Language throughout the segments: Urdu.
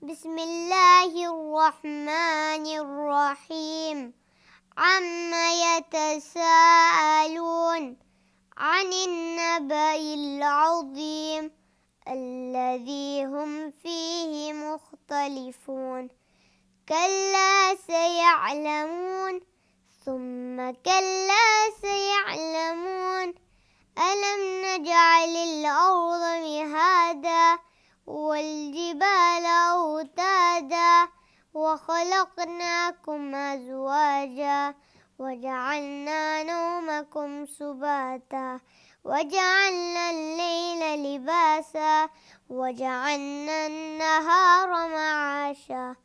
بسم اللہ الرحمن الرحیم عم يتساءلون عن النبأ العظیم الذي هم فيه مختلفون كلا سيعلمون ثم كلا سيعلمون ألم نجعل الأرض مهادا والجبال أوتادا وخلقناكم أزواجا وجعلنا نومكم سباتا وجعلنا الليل لباسا وجعلنا النهار معاشا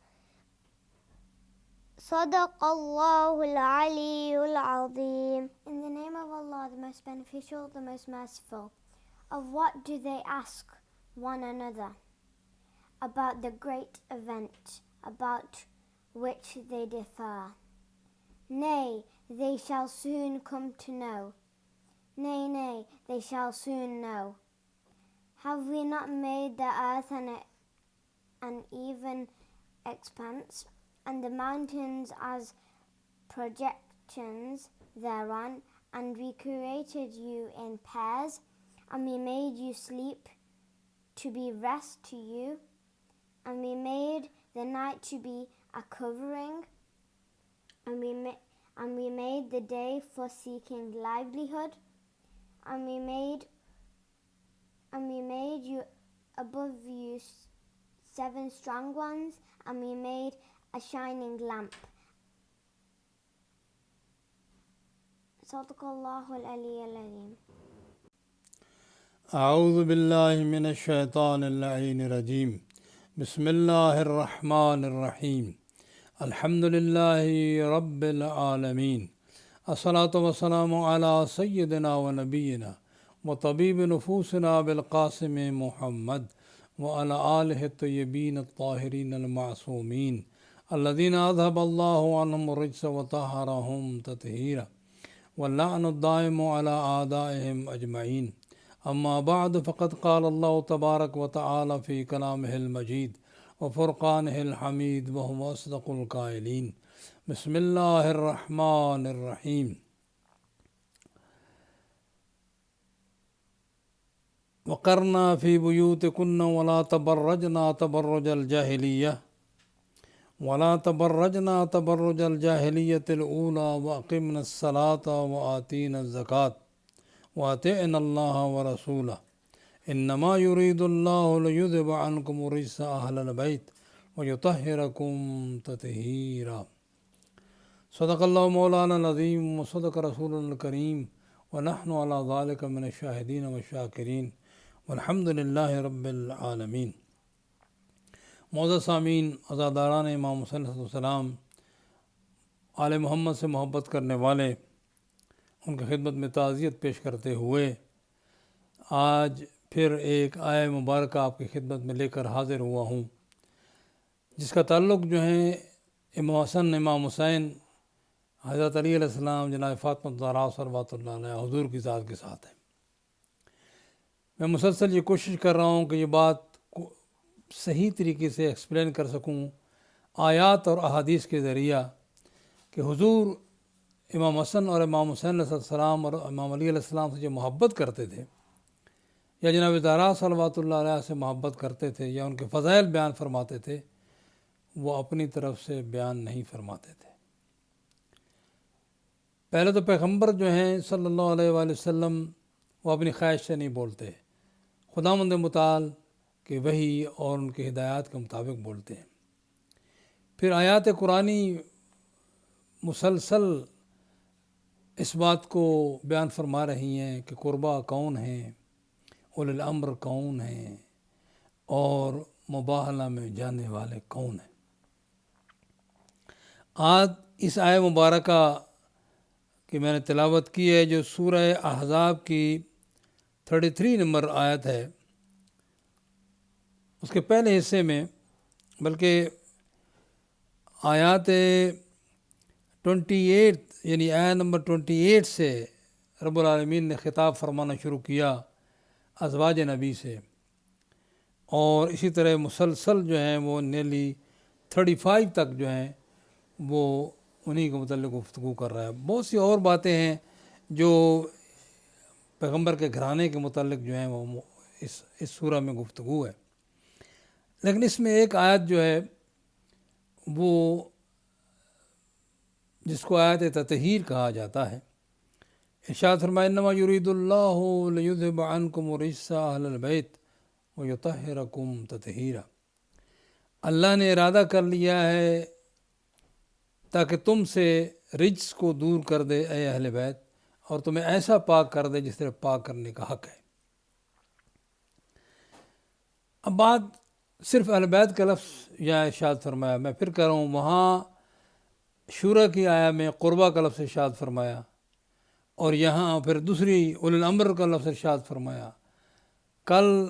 صدق الله العلي العظيم. In the name of Allah, the most beneficial, the most merciful. Of what do they ask one another? About the great event about which they differ. Nay, they shall soon come to know. Nay, they shall soon know. Have we not made the earth an even expanse, and the mountains as projections thereon, and we created you in pairs, and we made you sleep to be rest to you, and we made the night to be a covering, and we made the day for seeking livelihood, and we made you above you 7 strong ones, and we made a shining lamp. صدق الله العلي العظيم. اعوذ باللہ من الشیطان اللعین الرجیم بسم اللہ الرحمن الرحیم الحمد للہ رب العالمین الصلاۃ والسلام علی سیدنا و نبینا و طبیب نفوسنا بالقاسم محمد وعلی آلہ الطیبین الطاہرین المعصومین الذین اذهب اللہ عنہم الرجس وطہرہم تطہیرا واللعن الدائم علی اعدائہم اجمعین اما بعد فقد قال اللہ تبارک و تعالی فی کلامہ المجید وفرقانہ الحمید وهو اصدق القائلین بسم اللہ الرحمن الرحیم وقرنا فی بیوتکن ولا تبرجنا تبرج الجاہلیہ الأولى وأقمنا الصلاة وآتينا الزكاة وأطعنا الله ورسوله إنما يريد الله ليذهب عنكم الرجس أهل البيت ويطهركم تطهيرا. صدق الله مولانا العظيم وصدق رسولنا الكريم ونحن على ذلك من الشاهدين والشاكرين والحمد لله رب العالمين. معزز سامعین، عزاداران امام حسین علیہ السلام، آل محمد سے محبت کرنے والے، ان کی خدمت میں تعزیت پیش کرتے ہوئے آج پھر ایک آیہ مبارکہ آپ کی خدمت میں لے کر حاضر ہوا ہوں، جس کا تعلق جو ہے امام حسن، امام حسین، حضرت علی علیہ السلام، جناب فاطمہ الزہرا صلوات اللہ علیہ حضور کی ذات کے ساتھ ہے۔ میں مسلسل یہ کوشش کر رہا ہوں کہ یہ بات صحیح طریقے سے ایکسپلین کر سکوں آیات اور احادیث کے ذریعہ، کہ حضور امام حسن اور امام حسین علیہ السلام اور امام علی علیہ السلام سے جو محبت کرتے تھے، یا جناب زہرا صلوات اللہ علیہ سے محبت کرتے تھے، یا ان کے فضائل بیان فرماتے تھے، وہ اپنی طرف سے بیان نہیں فرماتے تھے۔ پہلے تو پیغمبر جو ہیں صلی اللہ علیہ وآلہ وسلم وہ اپنی خواہش سے نہیں بولتے، خداوند متعال کہ وحی اور ان کے ہدایات کے مطابق بولتے ہیں۔ پھر آیات قرآنی مسلسل اس بات کو بیان فرما رہی ہیں کہ قربا کون ہیں، اولو الامر کون ہیں، اور مباہلہ میں جانے والے کون ہیں۔ آج اس آیہ مبارکہ کی میں نے تلاوت کی ہے، جو سورہ احزاب کی 33 نمبر آیت ہے، اس کے پہلے حصے میں، بلکہ آیات 28 یعنی آیت نمبر 28 سے رب العالمین نے خطاب فرمانا شروع کیا ازواج نبی سے، اور اسی طرح مسلسل جو ہیں وہ نیلی 35 تک جو ہیں وہ انہی کے متعلق گفتگو کر رہا ہے. بہت سی اور باتیں ہیں جو پیغمبر کے گھرانے کے متعلق جو ہیں وہ اس سورہ میں گفتگو ہے. لیکن اس میں ایک آیت جو ہے وہ جس کو آیت تطہیر کہا جاتا ہے. ارشاد فرمایا انما یرید اللہ لیذھب عنکم الرجس اہل البیت ویطہرکم تطہیرا. اللہ نے ارادہ کر لیا ہے تاکہ تم سے رجس کو دور کر دے اے اہل بیت، اور تمہیں ایسا پاک کر دے جس طرح پاک کرنے کا حق ہے. اب بات صرف اہل بیت کا لفظ یہاں ارشاد فرمایا، میں پھر کہہ رہا ہوں وہاں شورہ کی آیا میں قربہ کا لفظ ارشاد فرمایا، اور یہاں پھر دوسری اولی الامر کا لفظ ارشاد فرمایا. کل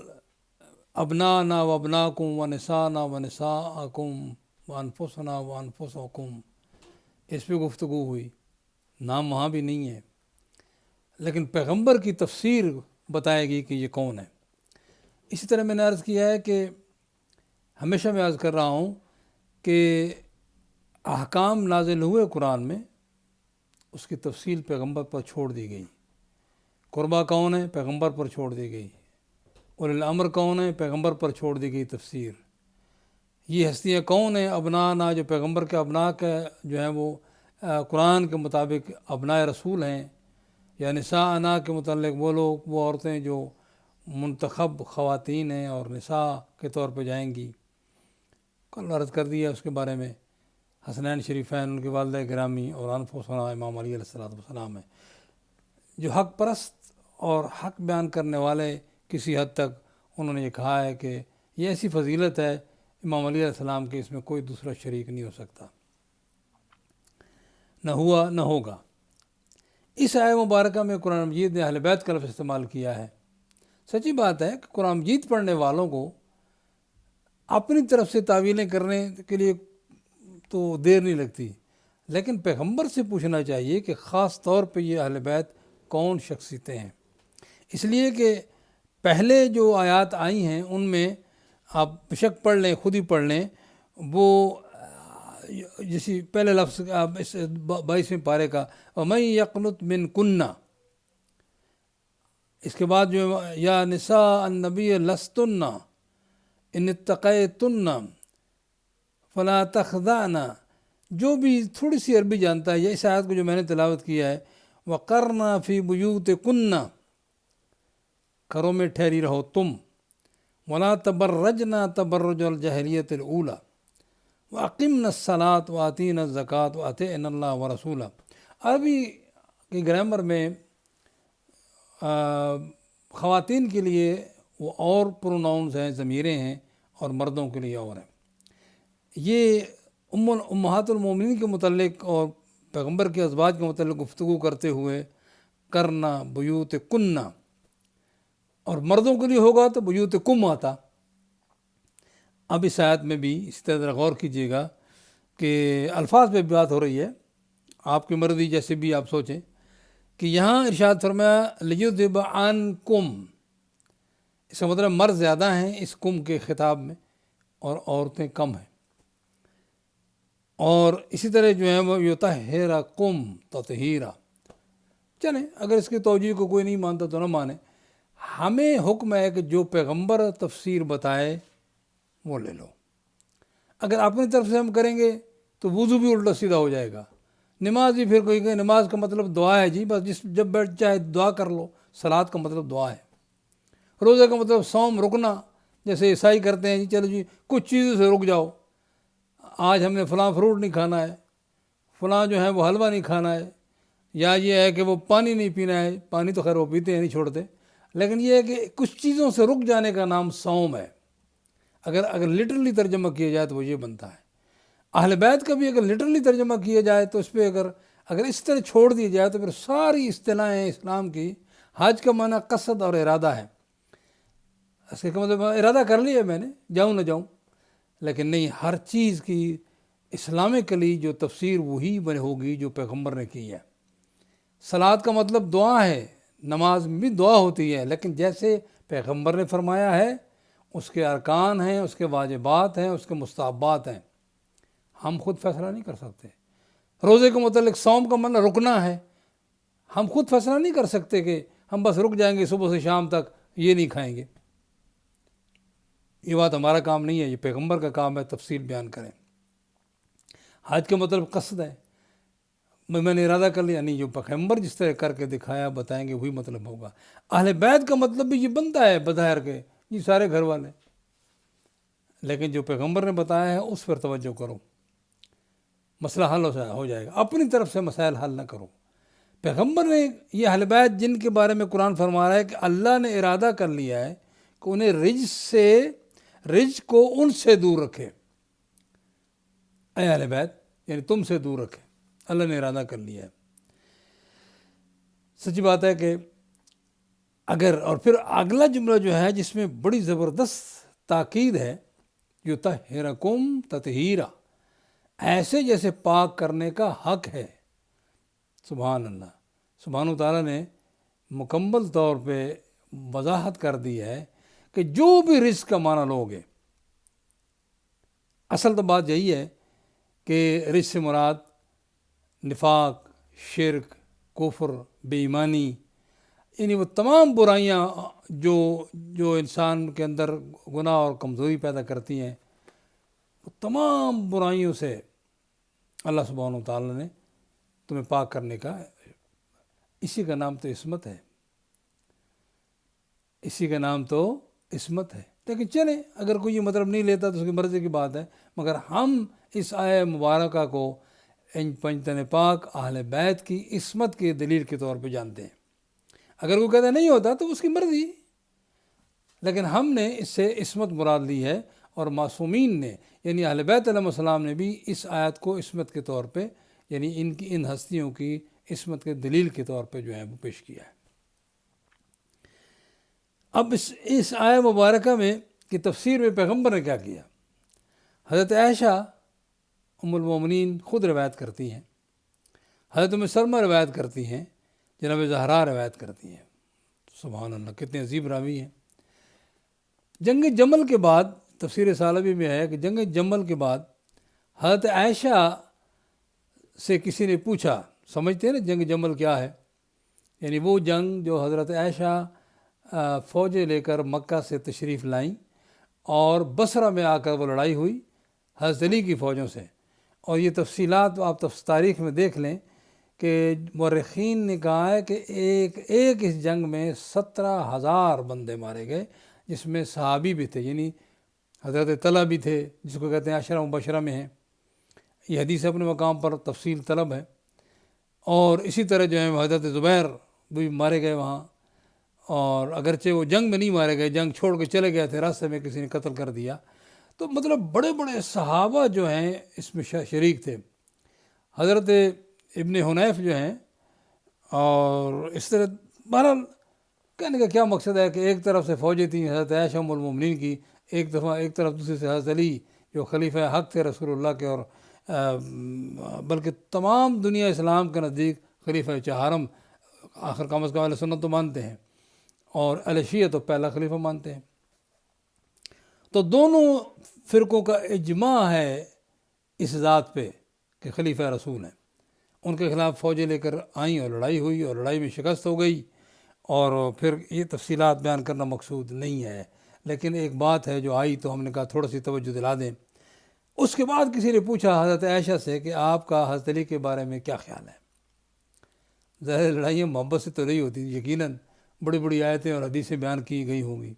ابنانا و ابناکم و نسانا و نساءکم و انفسنا و انفسکم، اس پہ گفتگو ہوئی. نام وہاں بھی نہیں ہے، لیکن پیغمبر کی تفسیر بتائے گی کہ یہ کون ہے. اسی طرح میں نے عرض کیا ہے کہ ہمیشہ میں عرض کر رہا ہوں کہ احکام نازل ہوئے قرآن میں، اس کی تفصیل پیغمبر پر چھوڑ دی گئی. قربہ کون ہے؟ پیغمبر پر چھوڑ دی گئی. اولی الامر کون ہے؟ پیغمبر پر چھوڑ دی گئی تفسیر. یہ ہستیاں کون ہیں؟ ابنانا، جو پیغمبر کے ابنا کا جو ہیں وہ قرآن کے مطابق ابنائے رسول ہیں، یا نساءنا کے متعلق وہ لوگ، وہ عورتیں جو منتخب خواتین ہیں اور نساء کے طور پہ جائیں گی. کل عرض کر دیا اس کے بارے میں. حسنین شریفین ان کے والدہ گرامی اور انفسنا امام علی علیہ السلام ہیں، جو حق پرست اور حق بیان کرنے والے کسی حد تک انہوں نے یہ کہا ہے کہ یہ ایسی فضیلت ہے امام علی علیہ السلام کے، اس میں کوئی دوسرا شریک نہیں ہو سکتا، نہ ہوا نہ ہوگا. اس آیہ مبارکہ میں قرآن مجید نے اہل بیت کا لفظ استعمال کیا ہے. سچی بات ہے کہ قرآن مجید پڑھنے والوں کو اپنی طرف سے تعویلیں کرنے کے لیے تو دیر نہیں لگتی، لیکن پیغمبر سے پوچھنا چاہیے کہ خاص طور پہ یہ اہل بیت کون شخصیتیں ہیں. اس لیے کہ پہلے جو آیات آئی ہیں ان میں آپ بشک پڑھ لیں، خود ہی پڑھ لیں، وہ جیسی پہلے لفظ اس 22ویں پارے کا وَمَن يَقْنُتْ مِنْكُنَّ، اس کے بعد جو یا نساء النبی لستن ان اتقیتن فلا تخضعن، جو بھی تھوڑی سی عربی جانتا ہے، یا اس آیت کو جو میں نے تلاوت کیا ہے وَقَرْنَ فِي بُيُوتِكُنَّ، گھروں میں ٹھہری رہو تم، وَلَا تَبَرَّجْنَ تَبَرُّجَ الْجَاهِلِيَّةِ الْأُولَى وَأَقِمْنَ الصَّلَاةَ وَآتِينَ الزَّكَاةَ وَأَطِعْنَ اللَّهَ وَرَسُولَهُ. عربی کی گرامر میں خواتین کے لیے وہ اور پروناؤنز ہیں، ضمیریں ہیں، اور مردوں کے لیے اور ہیں. یہ امہات المومنین کے متعلق اور پیغمبر کے ازواج کے متعلق گفتگو کرتے ہوئے کرنا بیوت کننا، اور مردوں کے لیے ہوگا تو بیوت کم آتا. اب اس آیت میں بھی اس طرح غور کیجیے گا کہ الفاظ پہ بات ہو رہی ہے، آپ کی مرضی جیسے بھی آپ سوچیں، کہ یہاں ارشاد فرمایا لیذھب عنکم، اس کا مطلب مرد زیادہ ہیں اس کم کے خطاب میں اور عورتیں کم ہیں. اور اسی طرح جو ہے وہ یطہرکم تطہیرا. چلیں اگر اس کی توجیہ کو کوئی نہیں مانتا تو نہ مانے، ہمیں حکم ہے کہ جو پیغمبر تفسیر بتائے وہ لے لو. اگر اپنی طرف سے ہم کریں گے تو وضو بھی الٹا سیدھا ہو جائے گا، نماز بھی پھر کوئی کہ نماز کا مطلب دعا ہے، جی بس جب بیٹھ چاہے دعا کر لو. صلات کا مطلب دعا ہے. روزہ کا مطلب صوم رکنا، جیسے عیسائی کرتے ہیں، جی چلو جی کچھ چیزوں سے رک جاؤ، آج ہم نے فلاں فروٹ نہیں کھانا ہے، فلاں جو ہے وہ حلوہ نہیں کھانا ہے، یا یہ ہے کہ وہ پانی نہیں پینا ہے. پانی تو خیر وہ پیتے ہیں، نہیں چھوڑتے، لیکن یہ ہے کہ کچھ چیزوں سے رک جانے کا نام صوم ہے. اگر لٹرلی ترجمہ کیا جائے تو وہ یہ بنتا ہے. اہل بیت کا بھی اگر لٹرلی ترجمہ کیا جائے تو اس پہ اگر اس طرح چھوڑ دیا جائے تو پھر ساری اصطلاحیں اسلام کی، حج کا معنی قصد اور ارادہ ہے، اس کا مطلب ارادہ کر لیا میں نے جاؤں نہ جاؤں، لیکن نہیں، ہر چیز کی اسلامکلی جو تفسیر وہی بنے ہوگی جو پیغمبر نے کی ہے. صلات کا مطلب دعا ہے، نماز میں بھی دعا ہوتی ہے، لیکن جیسے پیغمبر نے فرمایا ہے اس کے ارکان ہیں، اس کے واجبات ہیں، اس کے مستحبات ہیں. ہم خود فیصلہ نہیں کر سکتے. روزے کے متعلق صوم کا مطلب رکنا ہے، ہم خود فیصلہ نہیں کر سکتے کہ ہم بس رک جائیں گے صبح سے شام تک یہ نہیں کھائیں گے. یہ بات ہمارا کام نہیں ہے، یہ پیغمبر کا کام ہے تفصیل بیان کریں. حج کا مطلب قصد ہے، میں نے ارادہ کر لیا نہیں، جو پیغمبر جس طرح کر کے دکھایا بتائیں گے وہی مطلب ہوگا. اہل بیت کا مطلب بھی یہ بنتا ہے بظاہر کے یہ سارے گھر والے، لیکن جو پیغمبر نے بتایا ہے اس پر توجہ کرو، مسئلہ حل ہو جائے گا. اپنی طرف سے مسائل حل نہ کرو. پیغمبر نے یہ اہل بیت جن کے بارے میں قرآن فرما رہا ہے کہ اللہ نے ارادہ کر لیا ہے کہ انہیں رجس کو ان سے دور رکھے. اے اہل بیت یعنی تم سے دور رکھے، اللہ نے ارادہ کر لیا ہے. سچی بات ہے کہ اگر، اور پھر اگلا جملہ جو ہے جس میں بڑی زبردست تاکید ہے، یطہرکم تطہیرا، ایسے جیسے پاک کرنے کا حق ہے. سبحان اللہ، سبحانہ تعالیٰ نے مکمل طور پہ وضاحت کر دی ہے کہ جو بھی رزق کا معنی لوگے، اصل تو بات یہی ہے کہ رزق سے مراد نفاق، شرک، کفر، بے ایمانی، یعنی وہ تمام برائیاں جو انسان کے اندر گناہ اور کمزوری پیدا کرتی ہیں، وہ تمام برائیوں سے اللہ سبحانہ وتعالیٰ نے تمہیں پاک کرنے کا، اسی کا نام تو عصمت ہے، اسی کا نام تو عصمت ہے. لیکن چلیں اگر کوئی یہ مطلب نہیں لیتا تو اس کی مرضی کی بات ہے، مگر ہم اس آیہ مبارکہ کو ان پنجتن پاک اہل بیت کی عصمت کی دلیل کے طور پہ جانتے ہیں. اگر کوئی کہتا نہیں ہوتا تو اس کی مرضی، لیکن ہم نے اس سے عصمت مراد لی ہے، اور معصومین نے یعنی اہل بیت علیہ السلام نے بھی اس آیت کو عصمت کے طور پہ، یعنی ان ہستیوں کی عصمت کے دلیل کے طور پہ جو ہے وہ پیش کیا ہے. اب اس آیہ مبارکہ میں کی تفسیر میں پیغمبر نے کیا کیا؟ حضرت عائشہ ام المومنین خود روایت کرتی ہیں، حضرت ام سلمہ روایت کرتی ہیں، جناب زہرا روایت کرتی ہیں. سبحان اللہ، کتنے عظیم راوی ہیں. جنگ جمل کے بعد تفسیر ثعلبی میں ہے کہ جنگ جمل کے بعد حضرت عائشہ سے کسی نے پوچھا، سمجھتے ہیں نا جنگ جمل کیا ہے؟ یعنی وہ جنگ جو حضرت عائشہ فوجیں لے کر مکہ سے تشریف لائیں اور بصرہ میں آ کر وہ لڑائی ہوئی حضرت علی کی فوجوں سے. اور یہ تفصیلات آپ تاریخ میں دیکھ لیں کہ مورخین نے کہا ہے کہ ایک اس جنگ میں 17,000 بندے مارے گئے، جس میں صحابی بھی تھے، یعنی حضرت طلحہ بھی تھے جس کو کہتے ہیں عشرہ مبشرہ میں ہیں. یہ حدیث اپنے مقام پر تفصیل طلب ہے. اور اسی طرح جو ہے حضرت زبیر بھی مارے گئے وہاں، اور اگرچہ وہ جنگ میں نہیں مارے گئے، جنگ چھوڑ کے چلے گئے تھے، راستے میں کسی نے قتل کر دیا. تو مطلب بڑے بڑے صحابہ جو ہیں اس میں شریک تھے. حضرت ابن حنیف جو ہیں، اور اس طرح بہرحال کہنے کا کیا مقصد ہے کہ ایک طرف سے فوجیں تھیں حضرت عائشہ ام المومنین کی، ایک طرف دوسری سے حضرت علی جو خلیفہ حق تھے رسول اللہ کے، اور بلکہ تمام دنیا اسلام کے نزدیک خلیفہ چہارم، آخر کم از کم اہل سنت تو مانتے ہیں، اور اہل شیعہ تو پہلا خلیفہ مانتے ہیں. تو دونوں فرقوں کا اجماع ہے اس ذات پہ کہ خلیفہ رسول ہیں. ان کے خلاف فوجیں لے کر آئیں اور لڑائی ہوئی، اور لڑائی میں شکست ہو گئی. اور پھر یہ تفصیلات بیان کرنا مقصود نہیں ہے، لیکن ایک بات ہے جو آئی تو ہم نے کہا تھوڑا سی توجہ دلا دیں. اس کے بعد کسی نے پوچھا حضرت عائشہ سے کہ آپ کا حضرت علی کے بارے میں کیا خیال ہے؟ ظاہر لڑائیاں محبت سے تو نہیں ہوتی، یقیناً بڑی بڑی آیتیں اور حدیثیں بیان کی گئی ہوں گی.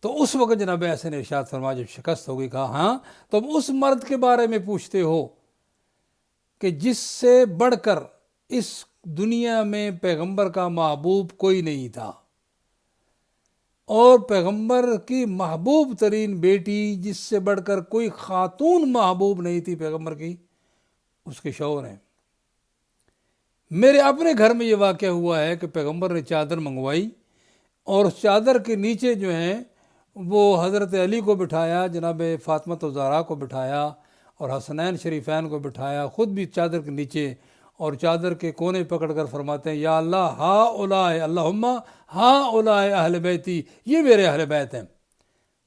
تو اس وقت جناب ایسے نے ارشاد فرمایا جب شکست ہو گئی، کہا ہاں تو اب اس مرد کے بارے میں پوچھتے ہو کہ جس سے بڑھ کر اس دنیا میں پیغمبر کا محبوب کوئی نہیں تھا، اور پیغمبر کی محبوب ترین بیٹی جس سے بڑھ کر کوئی خاتون محبوب نہیں تھی پیغمبر کی، اس کے شوہر ہیں. میرے اپنے گھر میں یہ واقعہ ہوا ہے کہ پیغمبر نے چادر منگوائی، اور اس چادر کے نیچے جو ہیں وہ حضرت علی کو بٹھایا، جناب فاطمہ الزہرا کو بٹھایا، اور حسنین شریفین کو بٹھایا، خود بھی چادر کے نیچے، اور چادر کے کونے پکڑ کر فرماتے ہیں یا اللہ ہا اولائے اللہم ہا اولائے اہل بیتی، یہ میرے اہل بیت ہیں.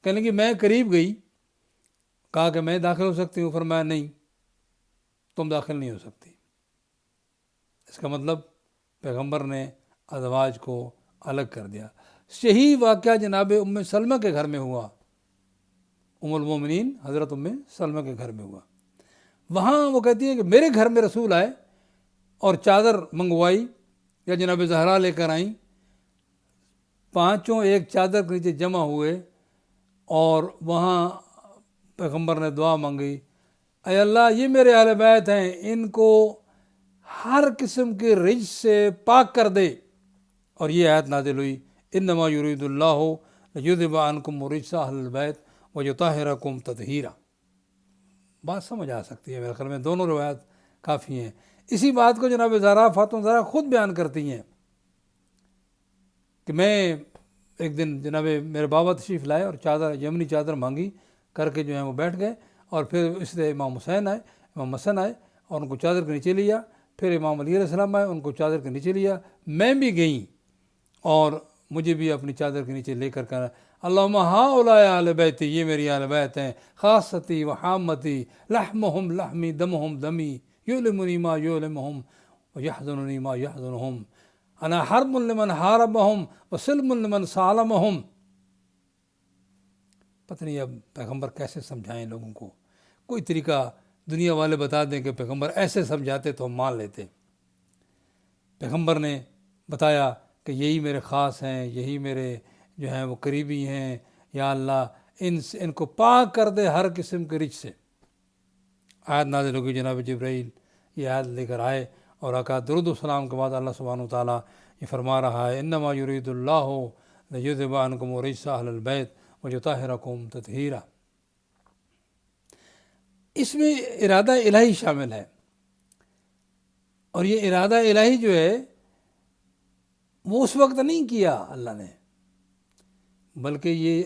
کہنے لگی میں قریب گئی، کہا کہ میں داخل ہو سکتی ہوں، فرمایا نہیں تم داخل نہیں ہو سکتی۔ اس کا مطلب پیغمبر نے ازواج کو الگ کر دیا۔ یہی واقعہ جناب ام سلمہ کے گھر میں ہوا، ام المومنین حضرت ام سلمہ کے گھر میں ہوا۔ وہاں وہ کہتی ہیں کہ میرے گھر میں رسول آئے اور چادر منگوائی یا جناب زہرا لے کر آئیں، پانچوں ایک چادر کے نیچے جمع ہوئے اور وہاں پیغمبر نے دعا مانگی، اے اللہ یہ میرے اہل بیت ہیں، ان کو ہر قسم کے رجس سے پاک کر دے۔ اور یہ آیت نازل ہوئی، انما یرید اللہ لیذھب عنکم الرجس اہل البیت ویطہرکم تطہیرا۔ بات سمجھ آ سکتی ہے میرے خیال میں، دونوں روایات کافی ہیں۔ اسی بات کو جناب زہرا فاطمہ زہرا خود بیان کرتی ہیں کہ میں ایک دن جناب میرے بابا تشریف لائے اور چادر یمنی چادر مانگی کر کے جو ہے وہ بیٹھ گئے، اور پھر اس لیے امام حسین آئے، امام حسن آئے اور ان کو چادر کے نیچے لیا، پھر امام علی علیہ السلام آئے، ان کو چادر کے نیچے لیا، میں بھی گئیں اور مجھے بھی اپنی چادر کے نیچے لے کر کہا اللہم ہؤلاء اہل بیتی، یہ میری اہل بیت ہیں، خاصتی و حامتی، لحمہم لحمی دمہم دمی، یعلمنی ما یعلمہم ویحزننی ما یحزنہم، انا حرب لمن حاربہم وسلم لمن سالمہم۔ پتہ نہیں اب پیغمبر کیسے سمجھائیں لوگوں کو، کوئی طریقہ دنیا والے بتا دیں کہ پیغمبر ایسے سمجھاتے تو ہم مان لیتے۔ پیغمبر نے بتایا کہ یہی میرے خاص ہیں، یہی میرے جو ہیں وہ قریبی ہیں، یا اللہ ان کو پاک کر دے ہر قسم کے رجس سے۔ آیت نازل ہوگی، جناب جبرائیل یہ آیت لے کر آئے اور آقا درود و سلام کے بعد اللہ سبحانہ و تعالیٰ یہ فرما رہا ہے انما یرید اللہ لیذھب عنکم الرجس اہل البیت ویطہرکم تطہیرا۔ اس میں ارادہ الہی شامل ہے، اور یہ ارادہ الہی جو ہے وہ اس وقت نہیں کیا اللہ نے، بلکہ یہ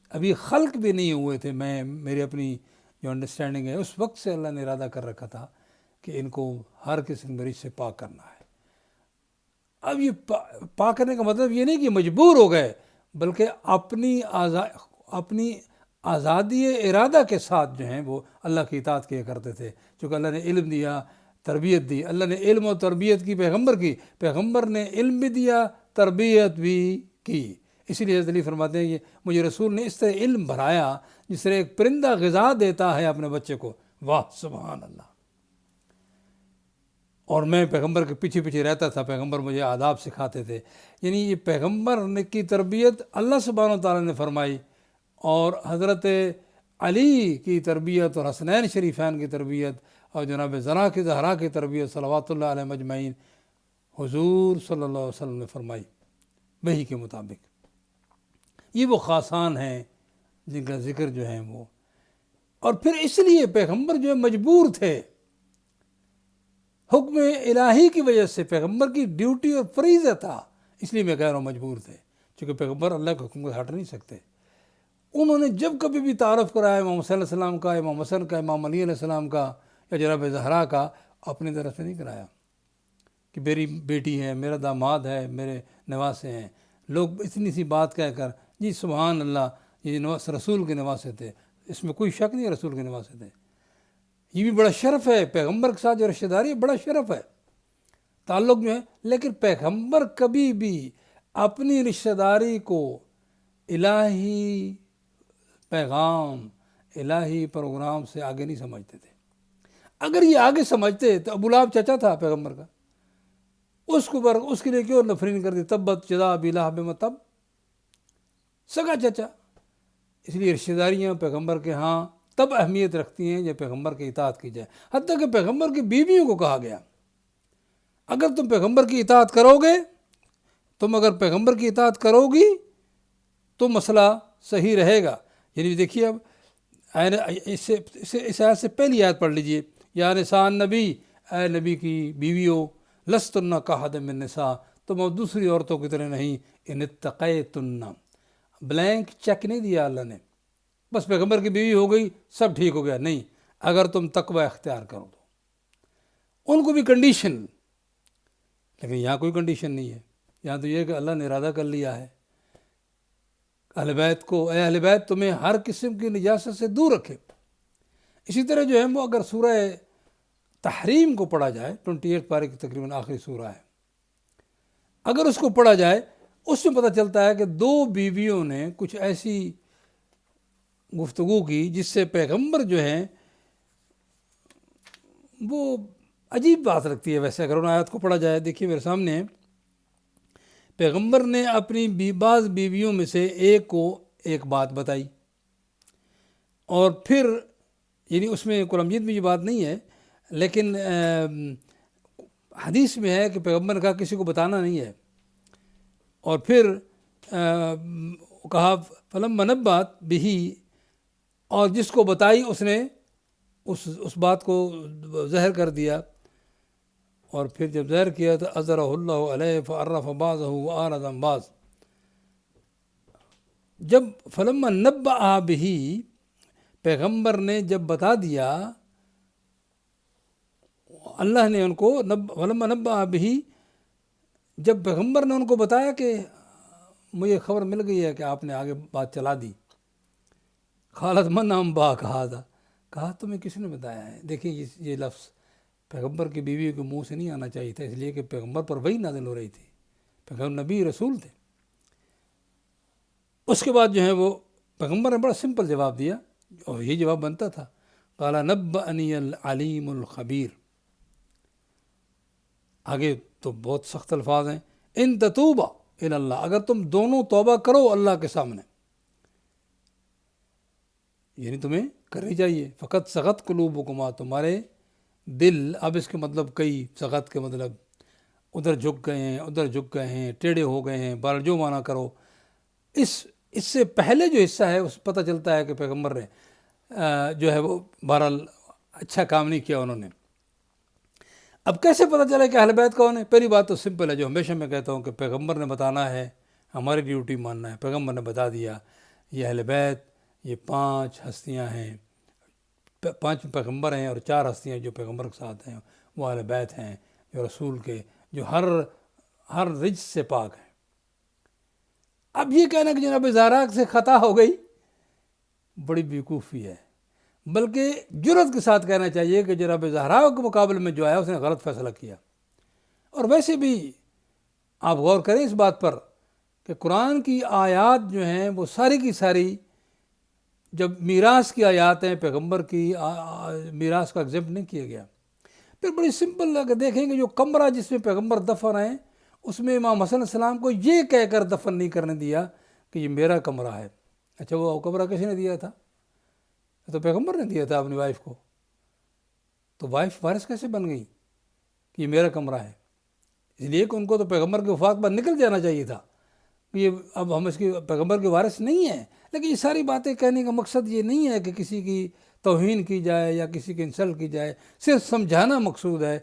ابھی خلق بھی نہیں ہوئے تھے، میری اپنی جو انڈرسٹینڈنگ ہے اس وقت سے اللہ نے ارادہ کر رکھا تھا کہ ان کو ہر قسم کے رجس سے پاک کرنا ہے۔ اب یہ پاک کرنے کا مطلب یہ نہیں کہ مجبور ہو گئے، بلکہ اپنی آزادی ارادہ کے ساتھ جو ہیں وہ اللہ کی اطاعت کیا کرتے تھے، چونکہ اللہ نے علم دیا، تربیت دی، اللہ نے علم و تربیت کی پیغمبر نے علم بھی دیا، تربیت بھی کی۔ اسی لیے حضرت علی فرماتے ہیں کہ مجھے رسول نے اس طرح علم بھرایا جس طرح ایک پرندہ غذا دیتا ہے اپنے بچے کو۔ واہ سبحان اللہ۔ اور میں پیغمبر کے پیچھے پیچھے رہتا تھا، پیغمبر مجھے آداب سکھاتے تھے، یعنی یہ پیغمبر کی تربیت اللہ سبحانہ و تعالیٰ نے فرمائی، اور حضرت علی کی تربیت اور حسنین شریفین کی تربیت اور جناب زہرا کی تربیت صلوات اللہ علیہ مجمعین حضور صلی اللہ علیہ وسلم نے فرمائی وحی کے مطابق۔ یہ وہ خاصان ہیں جن کا ذکر جو ہے وہ، اور پھر اس لیے پیغمبر جو ہے مجبور تھے، حکم الہی کی وجہ سے پیغمبر کی ڈیوٹی اور فریضہ تھا، اس لیے میں کہہ رہا ہوں مجبور تھے، چونکہ پیغمبر اللہ کے حکم کو ہٹ نہیں سکتے۔ انہوں نے جب کبھی بھی تعارف کرایا امام صلی اللہ علیہ وسلم کا، امام حسن کا، امام علی علیہ السلام کا یا جناب زہرا کا، اپنی طرف سے نہیں کرایا کہ میری بیٹی ہے، میرا داماد ہے، میرے نواسے ہیں۔ لوگ اتنی سی بات کہہ کر جی سبحان اللہ یہ رسول کے نواسے تھے، اس میں کوئی شک نہیں، رسول کے نواسے تھے۔ یہ بھی بڑا شرف ہے، پیغمبر کے ساتھ جو رشتہ داری ہے بڑا شرف ہے، تعلق جو ہے، لیکن پیغمبر کبھی بھی اپنی رشتہ داری کو الہی پیغام، الہی پروگرام سے آگے نہیں سمجھتے تھے۔ اگر یہ آگے سمجھتے تو ابو لہب چچا تھا پیغمبر کا، اس کے لیے کیوں نفرین کر دی، تبت یدا ابی لہب وتب، سگا چچا۔ اس لیے رشتہ داریاں پیغمبر کے ہاں تب اہمیت رکھتی ہیں جب پیغمبر کی اطاعت کی جائے، حتیٰ کہ پیغمبر کی بیویوں کو کہا گیا اگر تم پیغمبر کی اطاعت کرو گے، اگر پیغمبر کی اطاعت کرو گی تو مسئلہ صحیح رہے گا۔ یعنی دیکھیے اب اس آیت سے پہلی آیت پڑھ لیجئے، یا نساء النبی، اے نبی کی بیویوں، لستن کاحد من نساء، تم اب دوسری عورتوں کی طرح نہیں، ان اتقیتن، بلینک چیک نہیں دیا اللہ نے، بس پیغمبر کی بیوی ہو گئی سب ٹھیک ہو گیا، نہیں، اگر تم تقوی اختیار کرو تو ان کو بھی کنڈیشن، لیکن یہاں کوئی کنڈیشن نہیں ہے، یہاں تو یہ کہ اللہ نے ارادہ کر لیا ہے اہل بیت کو، اے اہل بیت تمہیں ہر قسم کی نجاست سے دور رکھے۔ اسی طرح جو ہے وہ اگر سورہ تحریم کو پڑھا جائے، 28 پارے کی تقریباً آخری سورہ ہے، اگر اس کو پڑھا جائے اس میں پتہ چلتا ہے کہ دو بیویوں نے کچھ ایسی گفتگو کی جس سے پیغمبر جو ہیں وہ عجیب بات لگتی ہے ویسے اگر ان آیات کو پڑھا جائے۔ دیکھیے میرے سامنے، پیغمبر نے اپنی بعض بیویوں میں سے ایک کو ایک بات بتائی، اور پھر یعنی اس میں قرآن مجید میں یہ بات نہیں ہے، لیکن حدیث میں ہے کہ پیغمبر نے کہا کسی کو بتانا نہیں ہے، اور پھر کہا فلما نبأت بہ، اور جس کو بتائی اس نے اس بات کو زہر کر دیا، اور پھر جب زہر کیا تو اظہرہ اللہ علیہ فعرف بعضہ وأعرض عن بعض۔ جب فلما نبأ بہ، پیغمبر نے جب بتا دیا، اللہ نے ان کو فلما نبأ بہ، جب پیغمبر نے ان کو بتایا کہ مجھے خبر مل گئی ہے کہ آپ نے آگے بات چلا دی، قالت من انبأک ھذا، کہا تمہیں کس نے بتایا ہے۔ دیکھیں یہ لفظ پیغمبر کی بیوی کے منہ سے نہیں آنا چاہیے تھا، اس لیے کہ پیغمبر پر وحی نازل ہو رہی تھی، پیغمبر نبی رسول تھے۔ اس کے بعد جو ہے وہ پیغمبر نے بڑا سمپل جواب دیا، اور یہ جواب بنتا تھا، قال نبأنی العلیم الخبیر۔ آگے تو بہت سخت الفاظ ہیں، ان تتوبا الی اللہ، اگر تم دونوں توبہ کرو اللہ کے سامنے، یعنی تمہیں کرنی چاہیے، فقط سغت قلوبکما، تمہارے دل، اب اس کے مطلب کئی، سغت کے مطلب ادھر جھک گئے ہیں، ادھر جھک گئے ہیں، ٹیڑھے ہو گئے ہیں، بہرحال جو معنی کرو۔ اس سے پہلے جو حصہ ہے اس پتہ چلتا ہے کہ پیغمبر نے جو ہے وہ بہرحال اچھا کام نہیں کیا انہوں نے۔ اب کیسے پتہ چلا کہ اہل بیت کون ہے؟ پہلی بات تو سمپل ہے، جو ہمیشہ میں کہتا ہوں کہ پیغمبر نے بتانا ہے، ہماری ڈیوٹی ماننا ہے۔ پیغمبر نے بتا دیا یہ اہل بیت، یہ 5 ہستیاں ہیں، 5 پیغمبر ہیں اور 4 ہستیاں جو پیغمبر کے ساتھ ہیں، وہ اہل بیت ہیں جو رسول کے، جو ہر رجس سے پاک ہیں۔ اب یہ کہنا کہ جناب زہرا سے خطا ہو گئی، بڑی بیوقوفی ہے، بلکہ جرأت کے ساتھ کہنا چاہیے کہ جناب زہرا کے مقابلے میں جو ہے اس نے غلط فیصلہ کیا۔ اور ویسے بھی آپ غور کریں اس بات پر کہ قرآن کی آیات جو ہیں وہ ساری کی ساری، جب میراث کی آیات ہیں، پیغمبر کی میراث کا ایگزمپٹ نہیں کیا گیا۔ پھر بڑی سمپل اگر دیکھیں کہ جو کمرہ جس میں پیغمبر دفن ہیں، اس میں امام حسن علیہ السلام کو یہ کہہ کر دفن نہیں کرنے دیا کہ یہ میرا کمرہ ہے۔ اچھا وہ کمرہ کس نے دیا تھا؟ تو پیغمبر نے دیا تھا اپنی وائف کو، تو وائف وارث کیسے بن گئی کہ یہ میرا کمرہ ہے؟ اس لیے کہ ان کو تو پیغمبر کے وفات پر نکل جانا چاہیے تھا کہ یہ اب ہم اس کی پیغمبر کے وارث نہیں ہیں۔ لیکن یہ ساری باتیں کہنے کا مقصد یہ نہیں ہے کہ کسی کی توہین کی جائے یا کسی کی انسلٹ کی جائے، صرف سمجھانا مقصود ہے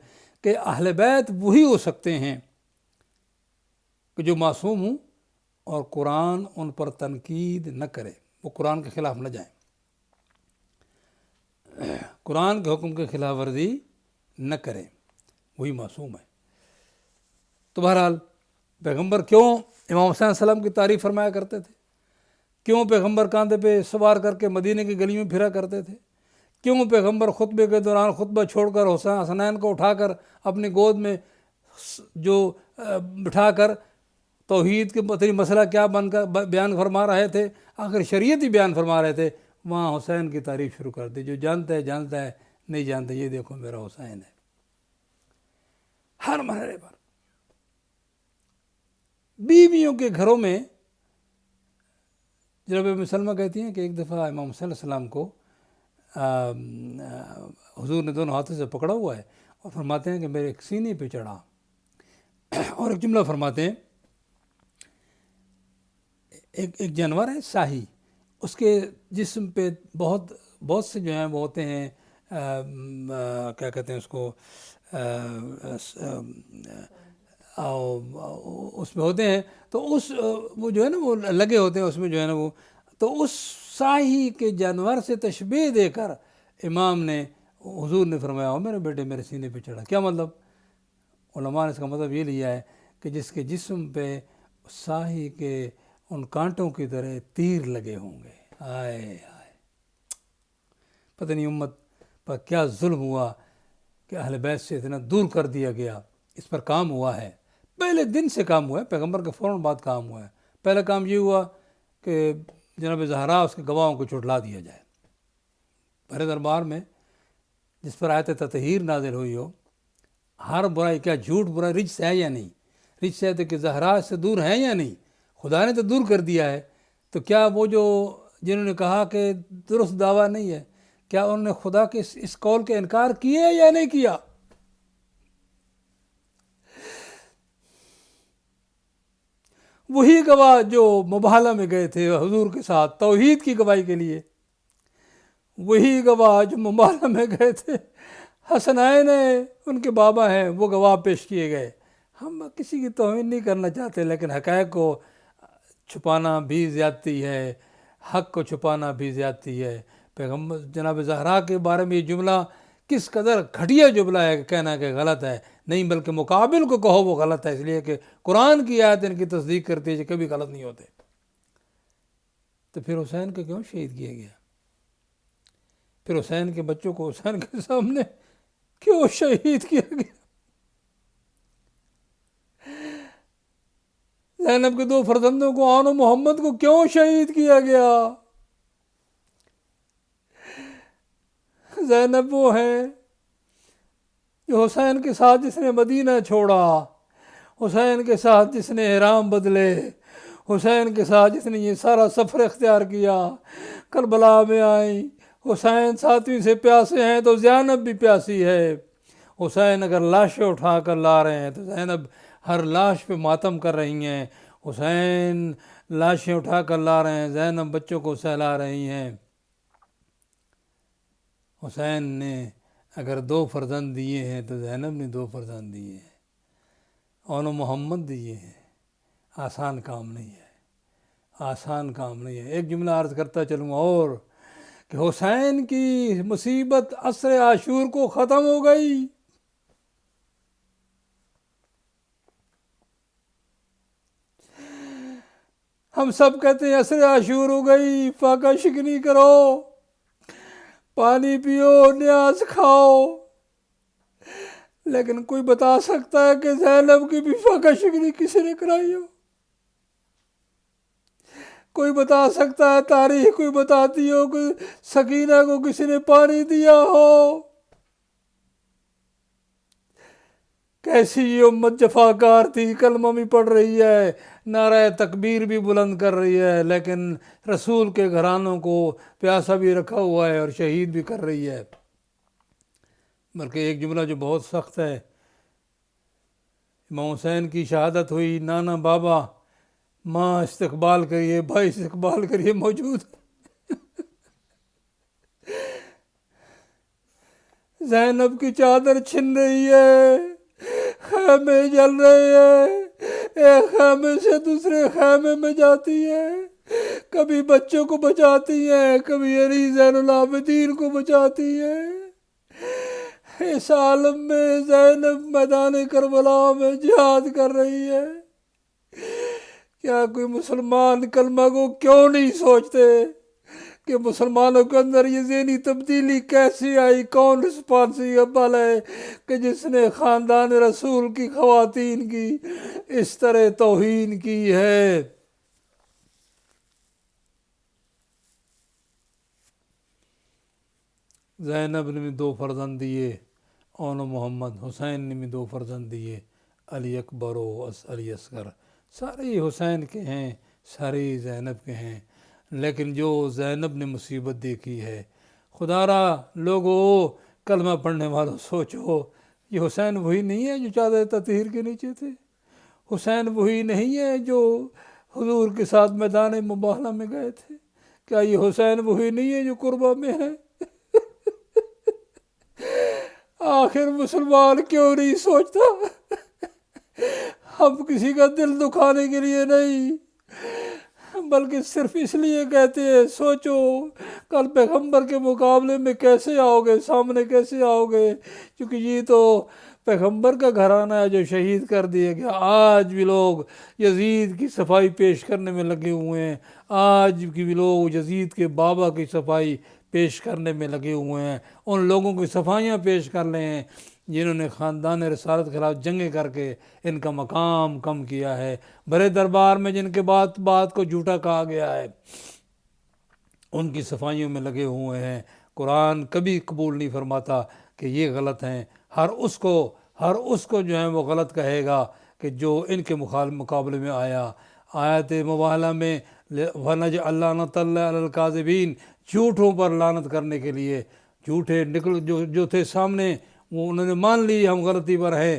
کہ اہل بیت وہی ہو سکتے ہیں کہ جو معصوم ہوں اور قرآن ان پر تنقید نہ کرے، وہ قرآن کے خلاف نہ جائیں، قرآن کے حکم کی خلاف ورزی نہ کریں، وہی معصوم ہے۔ تو بہرحال پیغمبر کیوں امام حسین علیہ السلام کی تعریف فرمایا کرتے تھے؟ کیوں پیغمبر کاندھے پہ سوار کر کے مدینے کی گلیوں میں پھرا کرتے تھے؟ کیوں پیغمبر خطبے کے دوران خطبہ چھوڑ کر حسنین کو اٹھا کر اپنی گود میں جو بٹھا کر توحید کے متعلق مسئلہ کیا بن کر بیان فرما رہے تھے، آخر شریعت ہی بیان فرما رہے تھے، وہاں حسین کی تعریف شروع کر دی، جو جانتا ہے جانتا ہے، نہیں جانتا یہ دیکھو میرا حسین ہے۔ ہر مرحلے پر بیویوں کے گھروں میں، جناب ام سلمہ کہتی ہیں کہ ایک دفعہ امام صلی اللہ علیہ وسلم کو حضور نے دونوں ہاتھوں سے پکڑا ہوا ہے اور فرماتے ہیں کہ میرے ایک سینے پہ چڑھا، اور ایک جملہ فرماتے ہیں، ایک جانور ہے ساہی، اس کے جسم پہ بہت سے جو ہیں وہ ہوتے ہیں، کیا کہتے ہیں اس کو، اس میں ہوتے ہیں، تو وہ جو ہے نا وہ لگے ہوتے ہیں اس میں جو ہے نا وہ، تو اس ساہی کے جانور سے تشبیہ دے کر امام نے، حضور نے فرمایا ہو میرے بیٹے میرے سینے پہ چڑھا۔ کیا مطلب؟ علماء نے اس کا مطلب یہ لیا ہے کہ جس کے جسم پہ ساہی کے ان کانٹوں کی طرح تیر لگے ہوں گے. آئے آئے، پتہ نہیں امت پر کیا ظلم ہوا کہ اہل بیت سے اتنا دور کر دیا گیا. اس پر کام ہوا ہے، پہلے دن سے کام ہوا ہے، پیغمبر کے فوراً بعد کام ہوا ہے. پہلا کام یہ ہوا کہ جناب زہرا اس کے گواہوں کو چھٹلا دیا جائے. بڑے دربار میں جس پر آیت تطہیر نازل ہوئی ہو، ہر برائی، کیا جھوٹ برائی رجس ہے یا نہیں؟ رجس ہے تو کہ زہرا سے دور ہیں یا نہیں؟ خدا نے تو دور کر دیا ہے. تو کیا وہ جو جنہوں نے کہا کہ درست دعویٰ نہیں ہے، کیا انہوں نے خدا کے اس قول کے انکار کیا یا نہیں کیا؟ وہی گواہ جو مباہلہ میں گئے تھے حضور کے ساتھ توحید کی گواہی کے لیے، وہی گواہ جو مباہلہ میں گئے تھے، حسنین ان کے بابا ہیں، وہ گواہ پیش کیے گئے. ہم کسی کی توہین نہیں کرنا چاہتے، لیکن حقائق کو چھپانا بھی زیادتی ہے، حق کو چھپانا بھی زیادتی ہے. پیغمبر جناب زہرا کے بارے میں یہ جملہ کس قدر گھٹیا جملہ ہے کہ کہنا کہ غلط ہے، نہیں بلکہ مقابل کو کہو وہ غلط ہے، اس لیے کہ قرآن کی آیت ان کی تصدیق کرتی ہے کہ کبھی غلط نہیں ہوتے. تو پھر حسین کو کیوں شہید کیا گیا؟ پھر حسین کے بچوں کو حسین کے سامنے کیوں شہید کیا گیا؟ زینب کے 2 فرزندوں کو، آن و محمد کو کیوں شہید کیا گیا؟ زینب وہ ہے جو حسین کے ساتھ جس نے مدینہ چھوڑا، حسین کے ساتھ جس نے احرام بدلے، حسین کے ساتھ جس نے یہ سارا سفر اختیار کیا، کربلا میں آئی. حسین 7ویں سے پیاسے ہیں تو زینب بھی پیاسی ہے. حسین اگر لاشیں اٹھا کر لا رہے ہیں تو زینب ہر لاش پہ ماتم کر رہی ہیں. حسین لاشیں اٹھا کر لا رہے ہیں، زینب بچوں کو سہلا رہی ہیں. حسین نے اگر 2 فرزند دیے ہیں تو زینب نے 2 فرزند دیے ہیں، اون و محمد دیے ہیں. آسان کام نہیں ہے، آسان کام نہیں ہے. ایک جملہ عرض کرتا چلوں اور کہ حسین کی مصیبت عصر عاشور کو ختم ہو گئی. ہم سب کہتے ہیں عصر عاشور ہو گئی، فاقہ شکنی کرو، پانی پیو، نیاز کھاؤ، لیکن کوئی بتا سکتا ہے کہ زینب کی بھی فاقہ شکنی کسی نے کرائی ہو؟ کوئی بتا سکتا ہے، تاریخ کوئی بتاتی ہو کہ سکینہ کو کسی نے پانی دیا ہو؟ کیسی یہ امت جفاکار تھی، کلمہ بھی پڑھ رہی ہے، نعرہ تکبیر بھی بلند کر رہی ہے، لیکن رسول کے گھرانوں کو پیاسا بھی رکھا ہوا ہے اور شہید بھی کر رہی ہے. بلکہ ایک جملہ جو بہت سخت ہے، امام حسین کی شہادت ہوئی، نانا بابا ماں استقبال کریے، بھائی استقبال کریے، موجود. زینب کی چادر چھن رہی ہے، خیمے جل رہے ہیں، ایک خیمے سے دوسرے خیمے میں جاتی ہے، کبھی بچوں کو بچاتی ہیں، کبھی علی زین العابدین کو بچاتی ہیں. اس عالم میں زینب میدان کربلا میں جہاد کر رہی ہے. کیا کوئی مسلمان کلمہ کو کیوں نہیں سوچتے کہ مسلمانوں کے اندر یہ ذہنی تبدیلی کیسے آئی؟ کون رسپانسیبل ہے کہ جس نے خاندان رسول کی خواتین کی اس طرح توہین کی ہے؟ زینب نے بھی 2 فرزند دیے، اون و محمد. حسین نے بھی 2 فرزند دیے، علی اکبر و علی اصغر. سارے حسین کے ہیں، سارے زینب کے ہیں. لیکن جو زینب نے مصیبت دیکھی ہے، خدا را لوگو کلمہ پڑھنے والوں سوچو، یہ حسین وہی نہیں ہے جو چادر تطہیر کے نیچے تھے؟ حسین وہی نہیں ہے جو حضور کے ساتھ میدان مباہلہ میں گئے تھے؟ کیا یہ حسین وہی نہیں ہے جو قربہ میں ہے؟ آخر مسلمان کیوں نہیں سوچتا؟ ہم کسی کا دل دکھانے کے لیے نہیں، بلکہ صرف اس لیے کہتے ہیں سوچو کل پیغمبر کے مقابلے میں کیسے آؤ گے، سامنے کیسے آؤ گے، کیونکہ یہ تو پیغمبر کا گھرانہ ہے جو شہید کر دیا گیا، آج بھی لوگ یزید کی صفائی پیش کرنے میں لگے ہوئے ہیں، آج بھی لوگ یزید کے بابا کی صفائی پیش کرنے میں لگے ہوئے ہیں، ان لوگوں کی صفائیاں پیش کر رہے ہیں جنہوں نے خاندان رسالت کے خلاف جنگیں کر کے ان کا مقام کم کیا ہے، بڑے دربار میں جن کے بات کو جھوٹا کہا گیا ہے ان کی صفائیوں میں لگے ہوئے ہیں۔ قرآن کبھی قبول نہیں فرماتا کہ یہ غلط ہیں، ہر اس کو جو ہے وہ غلط کہے گا کہ جو ان کے مقابلے میں آیا۔ آیت مباہلہ میں وَنَجْعَلْ لَعْنَتَ اللَّهِ عَلَى الْكَاذِبِينَ، جھوٹوں پر لعنت کرنے کے لیے، جھوٹے جو تھے سامنے وہ انہوں نے مان لی ہم غلطی پر ہیں،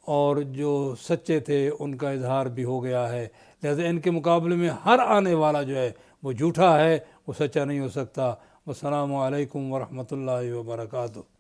اور جو سچے تھے ان کا اظہار بھی ہو گیا ہے، لہذا ان کے مقابلے میں ہر آنے والا جو ہے وہ جھوٹا ہے، وہ سچا نہیں ہو سکتا۔ والسلام علیکم ورحمۃ اللہ وبرکاتہ۔